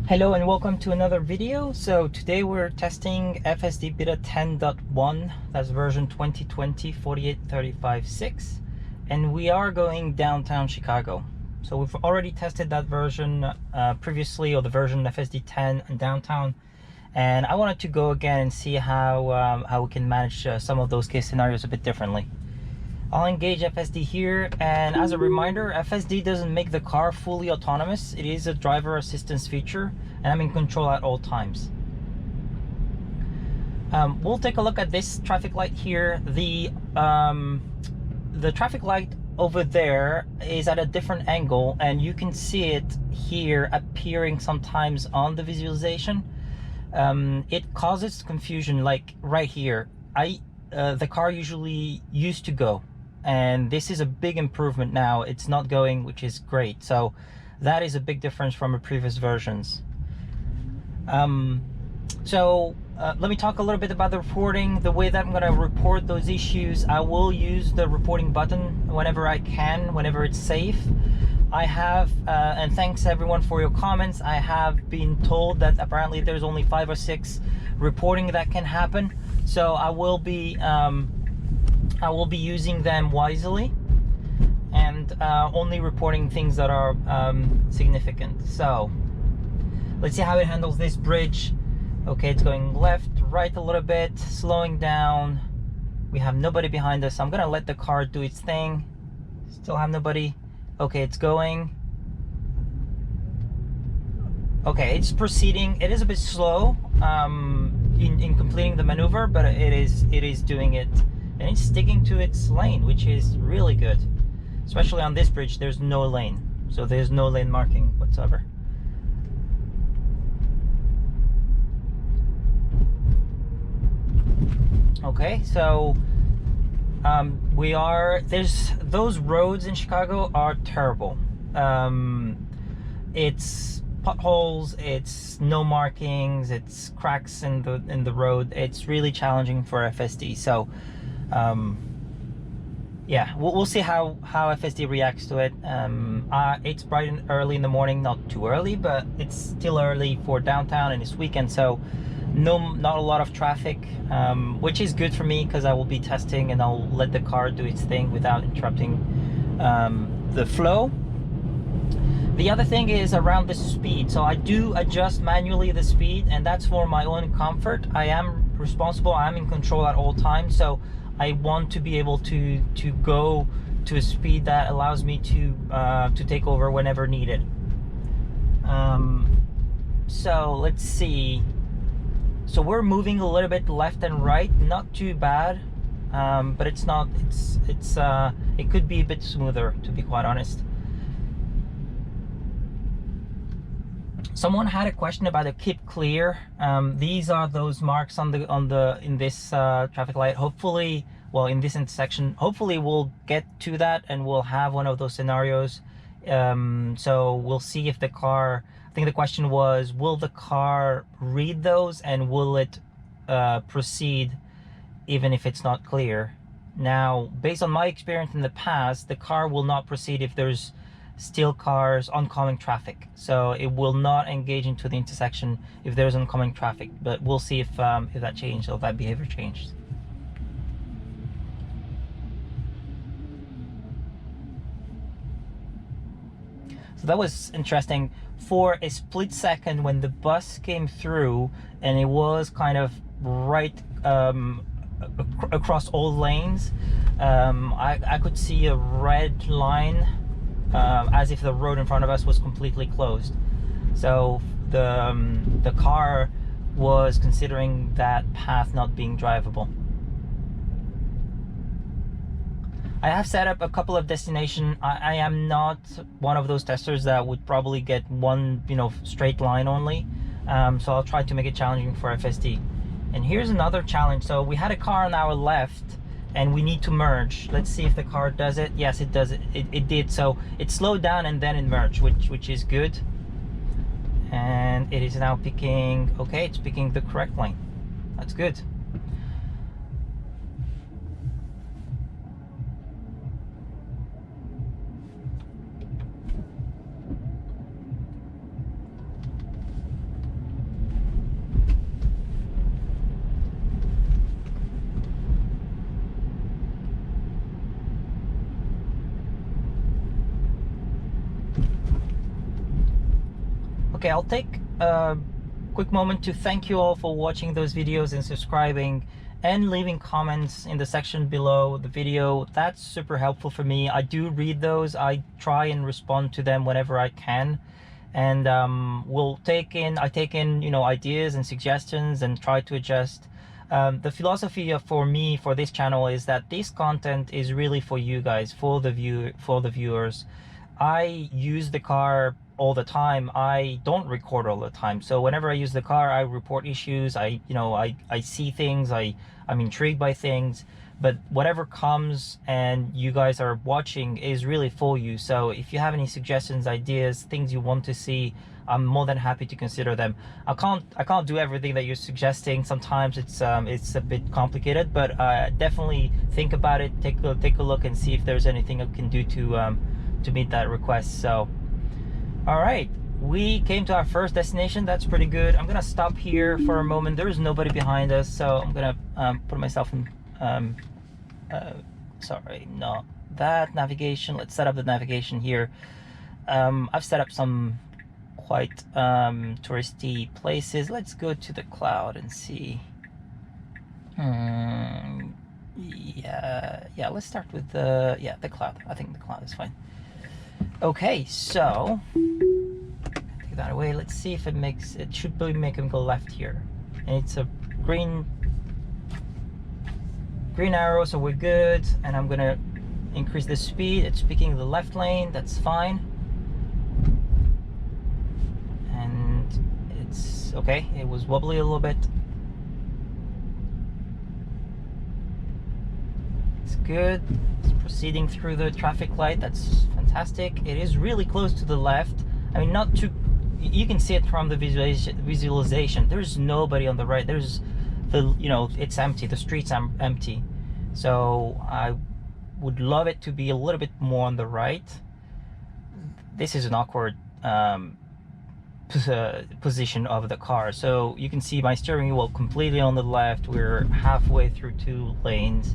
Hello and welcome to another video. So today we're testing FSD Beta 10.1, that's version 2020 4835.6, and we are going downtown Chicago. So we've already tested that version previously, or the version FSD 10 in downtown, and I wanted to go again and see how we can manage some of those case scenarios a bit differently. I'll engage FSD here, and as a reminder, FSD doesn't make the car fully autonomous. It is a driver assistance feature, and I'm in control at all times. We'll take a look at this traffic light here. The traffic light over there is at a different angle, and you can see it here appearing sometimes on the visualization. It causes confusion, like right here. The car usually used to go, and this is a big improvement now. It's not going, which is great. So that is a big difference from the previous versions. Let me talk a little bit about the reporting. The way that I'm going to report those issues, I will use the reporting button whenever I can, whenever it's safe. I have, and thanks everyone for your comments, I have been told that apparently there's only 5 or 6 reporting that can happen. So I will be using them wisely, and only reporting things that are significant. So let's see how it handles this bridge. Okay, it's going left, right a little bit, slowing down. We have nobody behind us, so I'm gonna let the car do its thing. Still have nobody. Okay, it's going. Okay, it's proceeding. It is a bit slow in completing the maneuver, but it is doing it, and it's sticking to its lane, which is really good. Especially on this bridge, there's no lane, so there's no lane marking whatsoever. Okay, so those roads in Chicago are terrible. It's potholes, it's no markings, it's cracks in the road. It's really challenging for FSD. So yeah, we'll see how FSD reacts to it. It's bright and early in the morning, not too early, but it's still early for downtown, and it's weekend, so not a lot of traffic, which is good for me because I will be testing, and I'll let the car do its thing without interrupting the flow. The other thing is around the speed. So I do adjust manually the speed, and that's for my own comfort. I am responsible, I'm in control at all times, so I want to be able to go to a speed that allows me to take over whenever needed. So let's see. So we're moving a little bit left and right, not too bad, but it could be a bit smoother, to be quite honest. Someone had a question about a keep clear. These are those marks in this traffic light. Hopefully, well, in this intersection, hopefully we'll get to that and we'll have one of those scenarios. So we'll see if the car, I think the question was, will the car read those and will it proceed even if it's not clear? Now, based on my experience in the past, the car will not proceed if there's still cars, oncoming traffic. So it will not engage into the intersection if there's oncoming traffic, but we'll see if that changed, or if that behavior changed. So that was interesting. For a split second, when the bus came through and it was kind of right across all lanes, I could see a red line, as if the road in front of us was completely closed. So the car was considering that path not being drivable. I have set up a couple of destinations. I am not one of those testers that would probably get one, straight line only. So I'll try to make it challenging for FSD. And here's another challenge. So we had a car on our left, and we need to merge. Let's see if the car does it. Yes, it does it. It did. So it slowed down and then it merged, which is good. And it is now picking. Okay, it's picking the correct lane. That's good. Okay, I'll take a quick moment to thank you all for watching those videos and subscribing and leaving comments in the section below the video. That's super helpful for me. I do read those. I try and respond to them whenever I can, and I take in, you know, ideas and suggestions and try to adjust. The philosophy for me for this channel is that this content is really for you guys, for the viewers. I use the car all the time. I don't record all the time, so whenever I use the car, I report issues. I see things. I'm intrigued by things, but whatever comes and you guys are watching is really for you. So if you have any suggestions, ideas, things you want to see, I'm more than happy to consider them. I can't do everything that you're suggesting. Sometimes it's a bit complicated, but definitely think about it. Take a look and see if there's anything I can do to meet that request. So, all right, we came to our first destination. That's pretty good. I'm gonna stop here for a moment. There is nobody behind us, so I'm gonna put myself in sorry, not that navigation. Let's set up the navigation here. I've set up some quite touristy places. Let's go to the cloud and see. Yeah, let's start with the cloud. I think the cloud is fine. Okay, so take that away. Let's see if it should make him go left here, and it's a green arrow, so we're good. And I'm gonna increase the speed. It's picking the left lane. That's fine. And it's okay. It was wobbly a little bit. It's good. It's proceeding through the traffic light. That's fantastic. It is really close to the left. I mean, not too. You can see it from the visualization. There's nobody on the right. There's it's empty. The street's empty. So I would love it to be a little bit more on the right. This is an awkward position of the car. So you can see my steering wheel completely on the left. We're halfway through 2 lanes.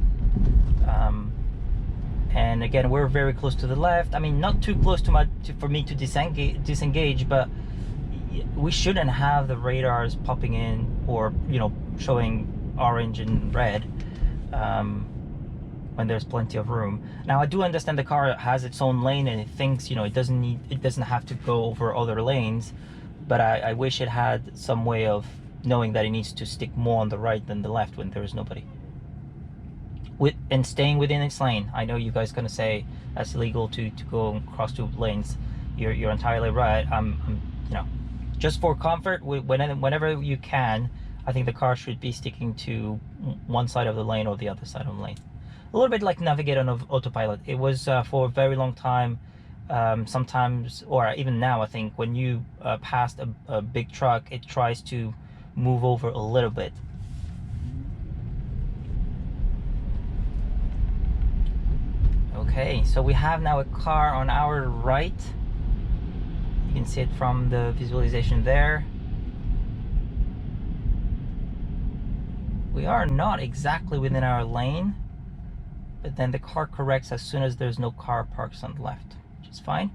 And again, we're very close to the left. I mean, not too close for me to disengage, but we shouldn't have the radars popping in or showing orange and red when there's plenty of room. Now I do understand the car has its own lane and it thinks it doesn't have to go over other lanes, but I wish it had some way of knowing that it needs to stick more on the right than the left when there is nobody, and staying within its lane. I know you guys gonna say that's illegal to go across 2 lanes. You're entirely right. Just for comfort, whenever you can, I think the car should be sticking to one side of the lane or the other side of the lane. A little bit like navigate on autopilot. It was for a very long time. Sometimes, or even now, I think when you pass a big truck, it tries to move over a little bit. Okay, so we have now a car on our right. You can see it from the visualization there. We are not exactly within our lane, but then the car corrects as soon as there's no car parks on the left, which is fine.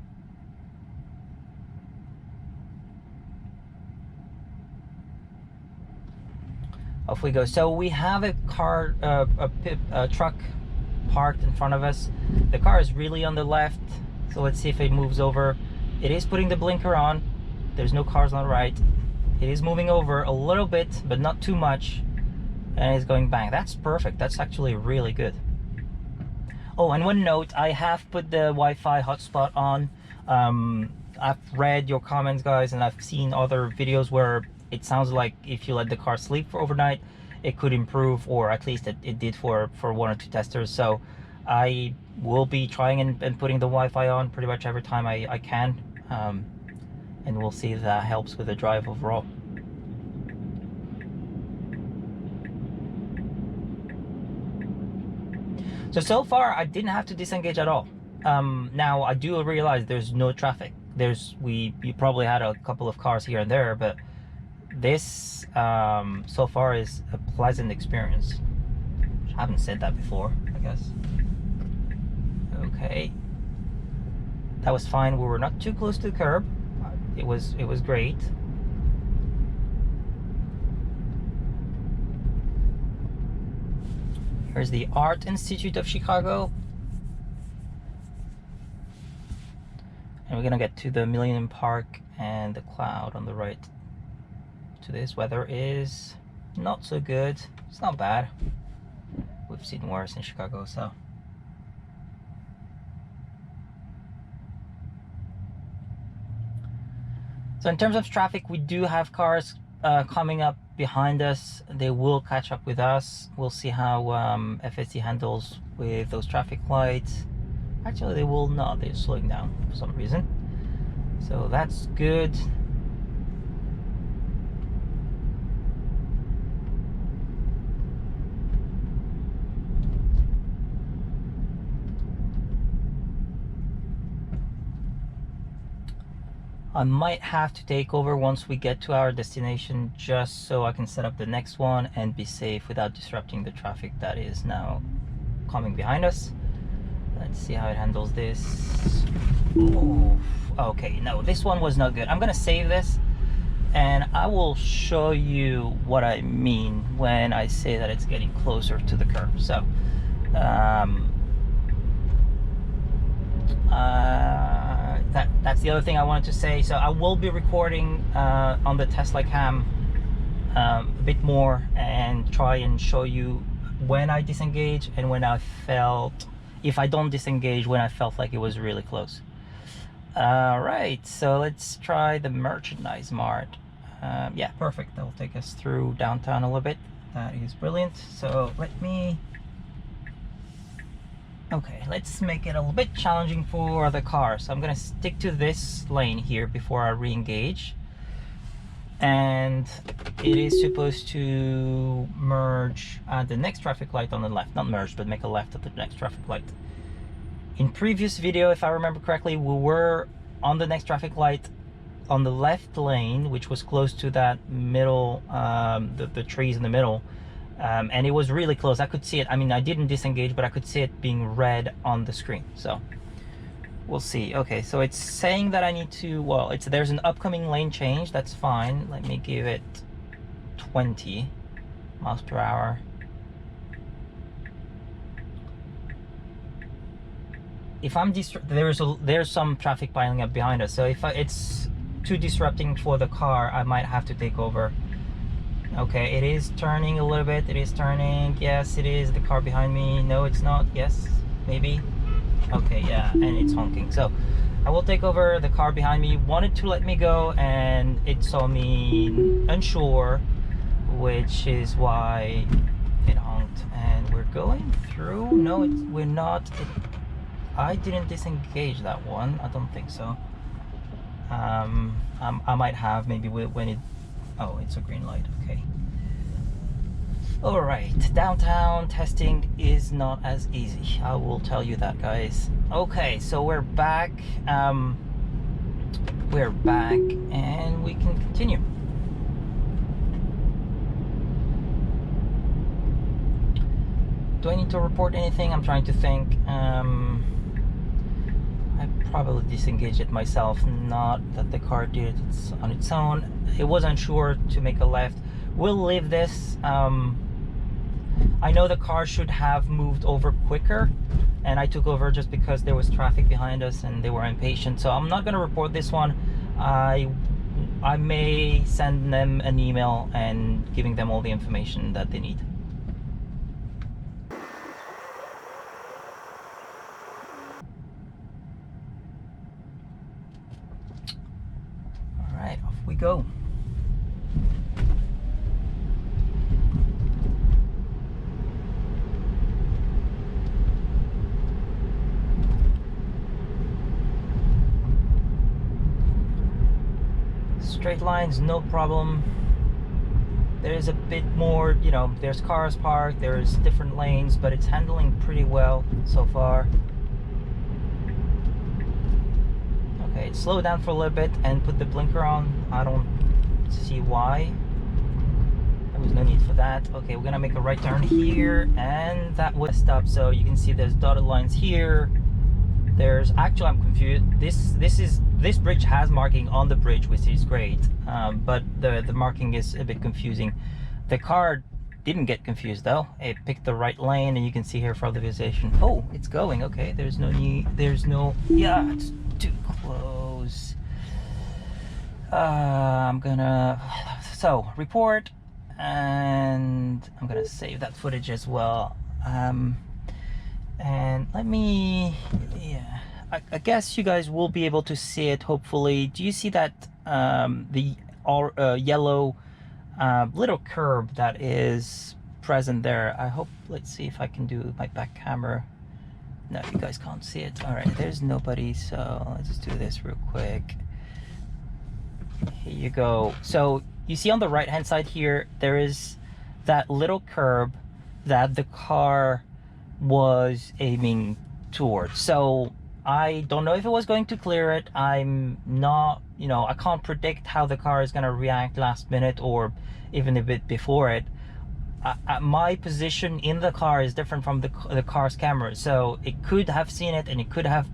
Off we go. So we have a car, a truck parked in front of us. The car is really on the left, so let's see if it moves over. It is putting the blinker on. There's no cars on the right. It is moving over a little bit, but not too much, and it's going bang. That's perfect. That's actually really good. Oh, and one note, I have put the Wi-Fi hotspot on. I've read your comments, guys, and I've seen other videos where it sounds like if you let the car sleep for overnight, it could improve, or at least it did for 1 or 2 testers. So I will be trying and putting the Wi-Fi on pretty much every time I can, and we'll see if that helps with the drive overall. So far I didn't have to disengage at all. Now I do realize there's no traffic. You probably had a couple of cars here and there, but this so far is a pleasant experience. I haven't said that before, I guess. Okay, that was fine. We were not too close to the curb. it was great. Here's the Art Institute of Chicago. And we're gonna get to the Millennium Park and the cloud on the right. Today's weather is not so good. It's not bad. We've seen worse in Chicago, so. So in terms of traffic, we do have cars coming up behind us. They will catch up with us. We'll see how FSD handles with those traffic lights. Actually, they will not. They're slowing down for some reason. So that's good. I might have to take over once we get to our destination, just so I can set up the next one and be safe without disrupting the traffic that is now coming behind us. Let's see how it handles this. Oh, okay, no, this one was not good. I'm gonna save this and I will show you what I mean when I say that it's getting closer to the curb. So that's the other thing I wanted to say. So I will be recording on the Tesla cam a bit more and try and show you when I disengage and when I felt, if I don't disengage, when I felt like it was really close. Right, so let's try the Merchandise Mart. Yeah, perfect. That will take us through downtown a little bit. That is brilliant. So let me, okay, let's make it a little bit challenging for the car. So I'm gonna stick to this lane here before I re-engage. And it is supposed to merge at the next traffic light on the left. Not merge, but make a left at the next traffic light. In previous video, if I remember correctly, we were on the next traffic light on the left lane, which was close to that middle, the trees in the middle. And it was really close. I could see it. I mean, I didn't disengage, but I could see it being red on the screen. So we'll see. Okay, so it's saying that I need to, well, there's an upcoming lane change. That's fine. Let me give it 20 miles per hour. If I'm there's some traffic piling up behind us. So if it's too disrupting for the car, I might have to take over. Okay, it is turning a little bit. It is turning. Yes, it is. The car behind me. No, it's not. Yes, maybe. Okay, yeah, and it's honking. So I will take over. The car behind me wanted to let me go, and it saw me unsure, which is why it honked. And we're going through. No, we're not. I didn't disengage that one. I don't think so. I might have, maybe when it, oh, it's a green light. Okay. All right, downtown testing is not as easy, I will tell you that, guys. Okay, so we're back and we can continue. Do I need to report anything? I'm trying to think. I probably disengaged it myself, not that the car did it on its own. It was unsure to make a left. We'll leave this. I know the car should have moved over quicker, and I took over just because there was traffic behind us and they were impatient. So I'm not going to report this one. I may send them an email and giving them all the information that they need. All right, off we go. Straight lines, no problem. There is a bit more, you know, there's cars parked, there's different lanes, but it's handling pretty well so far. Okay, slow down for a little bit and put the blinker on. I don't see why. There was no need for that. Okay, we're gonna make a right turn here, and that was stop. So you can see there's dotted lines here there's actually, I'm confused. This bridge has marking on the bridge, which is great, but the marking is a bit confusing. The car didn't get confused though. It picked the right lane, and you can see here from the visualization. Oh, it's going. Okay, there's no need. Yeah, it's too close. I'm gonna report, and I'm gonna save that footage as well. And let me, yeah, I guess you guys will be able to see it hopefully. Do you see that the yellow little curb that is present there? I hope, let's see if I can do my back camera. No, you guys can't see it. All right, there's nobody, so let's just do this real quick. Here you go. So you see on the right hand side here, there is that little curb that the car was aiming towards. So I don't know if it was going to clear it. I'm not, you know, I can't predict how the car is going to react last minute or even a bit before it. My position in the car is different from the car's camera, so it could have seen it and it could have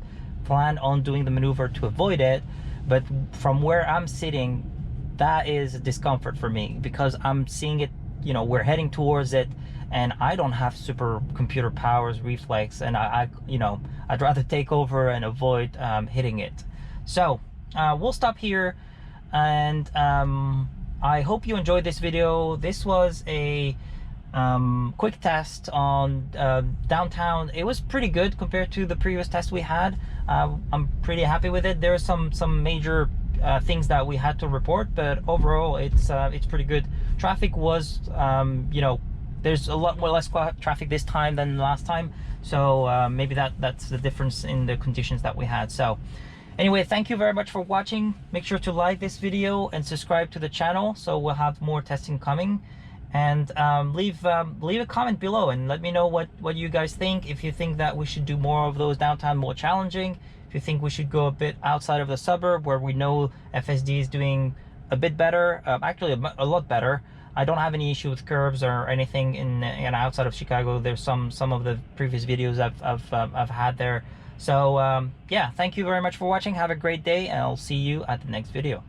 planned on doing the maneuver to avoid it. But from where I'm sitting, that is a discomfort for me, because I'm seeing it, you know, we're heading towards it, and I don't have super computer powers, reflex, and I you know, I'd rather take over and avoid hitting it. So we'll stop here, and I hope you enjoyed this video. This was a quick test on downtown. It was pretty good compared to the previous test we had. I'm pretty happy with it. There are some major things that we had to report, but overall it's pretty good. Traffic was you know, there's a lot more less traffic this time than last time, so maybe that's the difference in the conditions that we had. So anyway, thank you very much for watching. Make sure to like this video and subscribe to the channel, so we'll have more testing coming. And leave a comment below and let me know what you guys think. If you think that we should do more of those downtown, more challenging, if you think we should go a bit outside of the suburb where we know FSD is doing a bit better, actually a lot better. I don't have any issue with curbs or anything in outside of Chicago. There's some of the previous videos I've had there. So yeah, thank you very much for watching. Have a great day, and I'll see you at the next video.